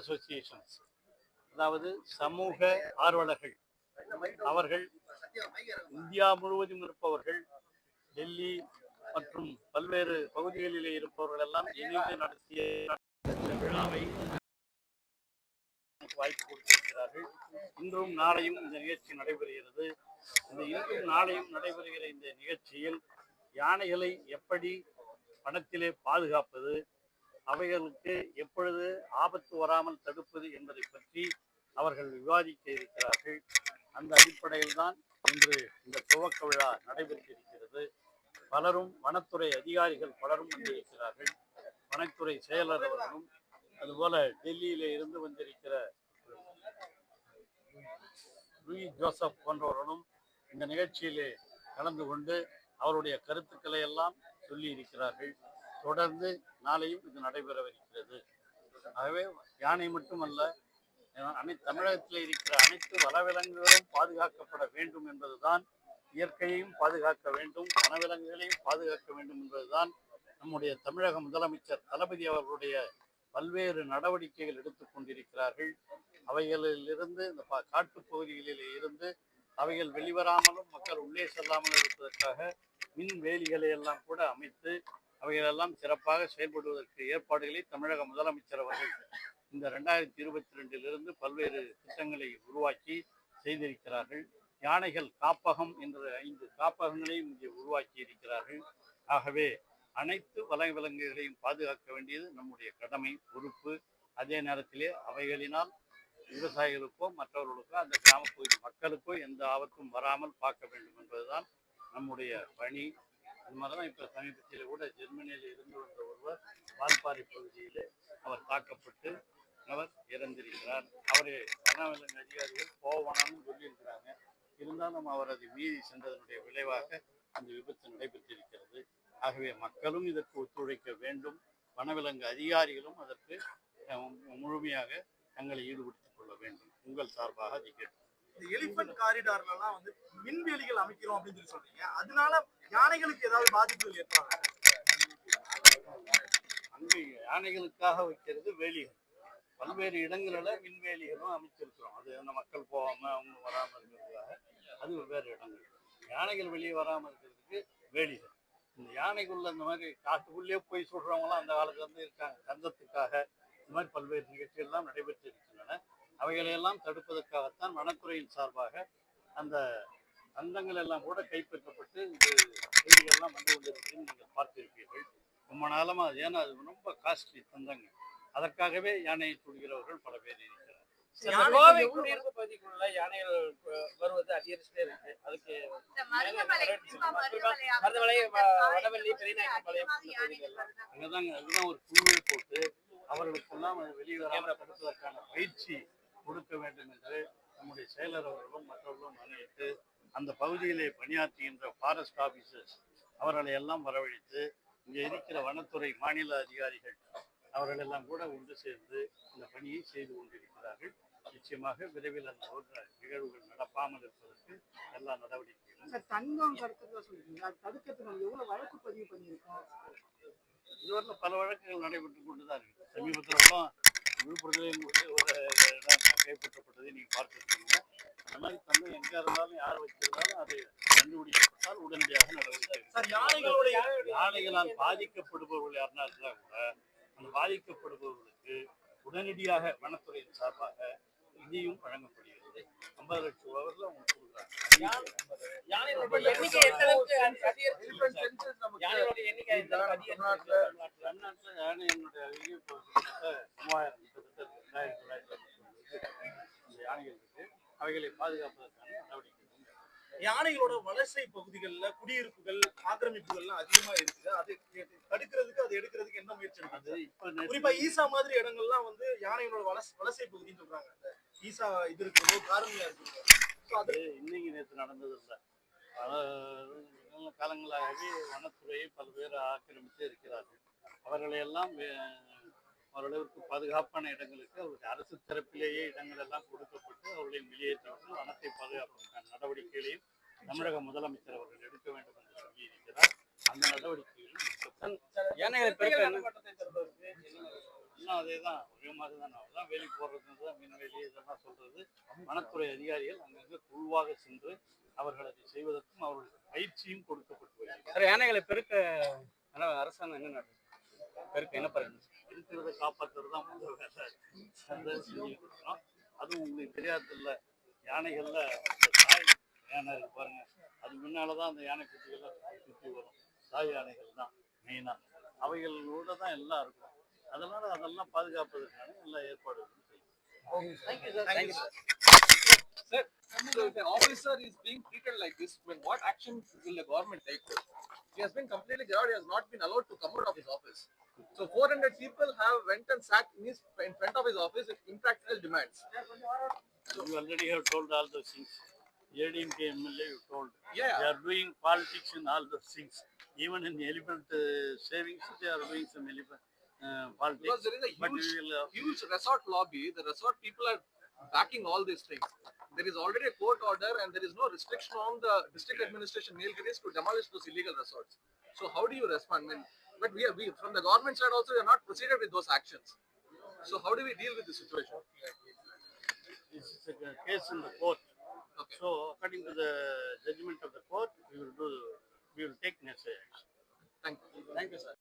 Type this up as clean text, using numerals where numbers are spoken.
Associations, அதாவது சமூக ஆர்வலர்கள், அவர்கள் இந்தியா முழுவதும் இருப்பவர்கள், டெல்லி மற்றும் பல்வேறு பகுதிகளிலே இருப்பவர்கள் எல்லாம் இணைந்து நடத்திய விழாவை வாய்ப்பு கொடுத்திருக்கிறார்கள். இன்றும் நாளையும் இந்த நிகழ்ச்சி நடைபெறுகிறது. இந்த இன்றும் நாளையும் நடைபெறுகிற இந்த நிகழ்ச்சியில் யானைகளை எப்படி வனத்திலே பாதுகாப்பது, அவைகளுக்கு எப்பொழுது ஆபத்து வராமல் தடுப்பது என்பதை பற்றி அவர்கள் விவாதிக்க இருக்கிறார்கள். அந்த அடிப்படையில் தான் இன்று இந்த துவக்க விழா நடைபெற்றிருக்கிறது. பலரும் வனத்துறை அதிகாரிகள் பலரும் வந்திருக்கிறார்கள். வனத்துறை செயலர் அவர்களும், அதுபோல டெல்லியிலே இருந்து வந்திருக்கிற லூயி ஜோசப் போன்றவர்களும் இந்த நிகழ்ச்சியிலே கலந்து கொண்டு அவருடைய கருத்துக்களை எல்லாம் சொல்லி இருக்கிறார்கள். தொடர்ந்து நாளையும் இது நடைபெறவிருக்கிறது. ஆகவே யானை மட்டுமல்ல, தமிழகத்தில் இருக்கிற அனைத்து வனவிலங்குகளும் பாதுகாக்கப்பட வேண்டும் என்பதுதான், இயற்கையையும் பாதுகாக்க வேண்டும், வனவிலங்குகளையும் பாதுகாக்க வேண்டும் என்பதுதான் நம்முடைய தமிழக முதலமைச்சர் தளபதி அவர்களுடைய பல்வேறு நடவடிக்கைகள் எடுத்துக் கொண்டிருக்கிறார்கள். அவைகளிலிருந்து இந்த காட்டுப் பகுதிகளிலே இருந்து அவைகள் வெளிவராமலும் மக்கள் உள்ளே செல்லாமலும் இருப்பதற்காக மின் வேலிகளை எல்லாம் கூட அமைத்து அவைகளெல்லாம் சிறப்பாக செயல்படுவதற்கு ஏற்பாடுகளை தமிழக முதலமைச்சர் அவர்கள் இந்த 2022 பல்வேறு திட்டங்களை உருவாக்கி செய்திருக்கிறார்கள். யானைகள் காப்பகம் என்ற 5 காப்பகங்களையும் இங்கே உருவாக்கி இருக்கிறார்கள். ஆகவே அனைத்து வனவிலங்குகளையும் பாதுகாக்க வேண்டியது நம்முடைய கடமை, பொறுப்பு. அதே நேரத்திலே அவைகளினால் விவசாயிகளுக்கோ மற்றவர்களுக்கோ அந்த கிராமப்பகுதி மக்களுக்கோ எந்த ஆபத்தும் வராமல் பார்க்க வேண்டும் என்பதுதான் நம்முடைய பணி. அது மாதிரி தான் இப்போ சமீபத்தில் கூட ஜெர்மனியில் இருந்து வந்த ஒருவர் வால்பாறை பகுதியில் அவர் தாக்கப்பட்டு அவர் இறந்திருக்கிறார். அவரை வனவிலங்கு அதிகாரிகள் போவானான்னு சொல்லியிருக்கிறாங்க. இருந்தாலும் அவர் அதை மீறி சென்றதனுடைய விளைவாக அந்த விபத்து நடைபெற்றிருக்கிறது. ஆகவே மக்களும் இதற்கு ஒத்துழைக்க வேண்டும், வனவிலங்கு அதிகாரிகளும் அதற்கு முழுமையாக தங்களை ஈடுபடுத்திக் கொள்ள வேண்டும். உங்கள் சார்பாக அதை கேட்டு, இந்த எலிபென்ட் காரிடார்லாம் வந்து மின்வேலிகள் அமைக்கிறோம் அப்படின்னு சொல்றீங்க, அதனால யானைகளுக்கு ஏதாவது பாதிப்புகள் ஏற்படாது? அங்கு யானைகளுக்காக வைக்கிறது வேலிகள், பல்வேறு இடங்களில் மின்வேலிகளும் அமைச்சிருக்கிறோம். அது அந்த மக்கள் போகாம அவங்க வராமல் இருக்கிறதுக்காக அது வெவ்வேறு இடங்கள். யானைகள் வெளியே வராமல் இருக்கிறதுக்கு வேலிகள். இந்த யானைக்குள்ள இந்த மாதிரி காட்டுக்குள்ளேயே போய் சொல்றவங்களாம் அந்த காலத்துல இருந்து இருக்காங்க. தந்தத்துக்காக இந்த மாதிரி பல்வேறு நிகழ்ச்சிகள்லாம் நடைபெற்று இருக்கின்றன. அவைகளையெல்லாம் தடுப்பதற்காகத்தான் வனத்துறையின் சார்பாக அந்த தந்தங்கள் எல்லாம் கூட கைப்பற்றப்பட்டு இந்த செய்திகள்லாம் வந்து கொண்டிருக்கிறேன் நீங்கள் பார்த்திருப்பீர்கள். ரொம்ப நாளமா அது, ஏன்னா அது ரொம்ப காஸ்ட்லி தந்தங்கள். அதற்காகவே யானையை சுடுகிறவர்கள் பல பேர் இருக்கிறார். கோவை குடியிருப்பு பகுதிக்குள்ள யானைகள் வருவது அதிகரிச்சுட்டே இருக்கு. அதுக்கு அங்கதாங்க, அதுதான் ஒரு குழுவை போட்டு அவர்களுக்கெல்லாம் வெளியே வராமல் தடுப்பதற்கான பயிற்சி கொடுக்க வேண்டும் என்று நம்முடைய செயலர் அவர்களும் மற்றவர்களும் நினைத்து அந்த பகுதியிலே பணியாற்றுகின்ற ஃபாரஸ்ட் ஆபீசர்ஸ் அவர்களை எல்லாம் வரவழைத்து இங்கே இருக்கிற வனத்துறை மாநில அதிகாரிகள் அவர்கள் எல்லாம் கூட ஒன்று சேர்ந்து இந்த பணியை செய்து கொண்டிருக்கிறார்கள். நிச்சயமாக விரைவில் அந்த நிகழ்வுகள் நடப்பாமல் இருப்பதற்கு எல்லா நடவடிக்கைகளும். இதுவரை பல வழக்குகள் நடைபெற்றுக் கொண்டுதான் இருக்கு. சமீபத்தில் கூட விழுப்புரத்திலே ஒரு இடம் கைப்பற்றப்பட்டதை நீங்க பார்த்துருக்கீங்க. அந்த மாதிரி தந்தை எங்க இருந்தாலும் யார் வச்சிருந்தாலும் அது கண்டுபிடிக்கப்பட்டால் உடனடியாக நடவடிக்கை. யானைகளால் பாதிக்கப்படுபவர்கள் யாருன்னா இருந்தா கூட அந்த பாதிக்கப்படுபவர்களுக்கு உடனடியாக வனத்துறையின் சார்பாக நிதியும் வழங்கப்படுகிறது. 50 லட்சம் ரூபாய்ல அவங்க கொடுக்குறாங்க. தமிழ்நாட்டில் யானையினுடைய அதிகம் 3000 யானைகள் இருக்கு. அவைகளை பாதுகாப்பதற்கான நடவடிக்கை. யானைகளோட வலசை பகுதிகளில் குடியிருப்புகள் ஆக்கிரமிப்புகள்லாம் அதிகமா இருக்குது. அது தடுக்கிறதுக்கு, அது எடுக்கிறதுக்கு என்ன முயற்சி எடுக்குது? குறிப்பா ஈசா மாதிரி இடங்கள்லாம் வந்து யானைகளோட வலசை பகுதின்னு சொல்றாங்க. ஈசா இது இருக்கிறதோ காரணியா இருக்கு. அது இன்னைக்கு நேற்று நடந்தது இல்லை. பல காலங்களாகவே வனத்துறையை பல்வேறு ஆக்கிரமித்து இருக்கிறார்கள். அவர்களை எல்லாம் ஓரளவுக்கு பாதுகாப்பான இடங்களுக்கு அவருக்கு அரசு தரப்பிலேயே இடங்கள் எல்லாம் கொடுக்கப்பட்டு அவர்களை வெளியேற்றிவிட்டு வனத்தை பாதுகாப்பதற்கான நடவடிக்கைகளையும் தமிழக முதலமைச்சர் அவர்கள் எடுக்க வேண்டும் என்று சொல்லியிருக்கிறார். அந்த நடவடிக்கைகளும் எல்லாம் அதே தான், ஒரே மாதிரி தான். அதெல்லாம் வேலி போடுறது தான், மின்வேலி இதெல்லாம் சொல்றது. வனத்துறை அதிகாரிகள் அங்கங்கே குழுவாக சென்று அவர்கள் அதை செய்வதற்கும் அவர்களுக்கு பயிற்சியும் கொடுக்கப்பட்டு வருகிறது. சார் யானைகளை பெருக்க அரசாங்கம் என்ன பெருக்க என்ன பண்ணுறது? இருக்கிறத காப்பாற்றுறது தான் முதல் வேலை. அதை செஞ்சுக்கிட்டு இருக்கிறோம். அதுவும் உங்களுக்கு தெரியாதில்ல, யானைகளில் அந்த தாய் யானை இருக்கு பாருங்க, அது முன்னால தான் அந்த யானை குட்டிகள்லாம் சுற்றி வரும். தாய் யானைகள் தான் மெயினாக, அவைகளோட தான் எல்லாம் இருக்கும். அதனால அதெல்லாம் பாதுகாப்பதற்கான எல்லா ஏற்பாடுகளும் செய்யும். Thank you, sir. Sir, so if an officer is being treated like this, then what action will the government take? He has been completely jailed. He has not been allowed to come out of his office. So 400 people have went and sat in front of his office with impractical demands. So you already have told all those things. ADMK MLA, you told. Yeah. They are doing politics in all those things. Even in elephant savings, they are doing some elephant politics. Because there is a But we will, huge resort lobby. The resort people are backing all these things. There is already a court order and there is no restriction on the district administration Nilgiris to demolish those illegal resorts. So how do you respond? But we from the government side also we are not proceeded with those actions. So how do we deal with the situation? this is a case in the court. Okay. So according to the judgment of the court, we will take necessary action. Thank you. Thank you, sir.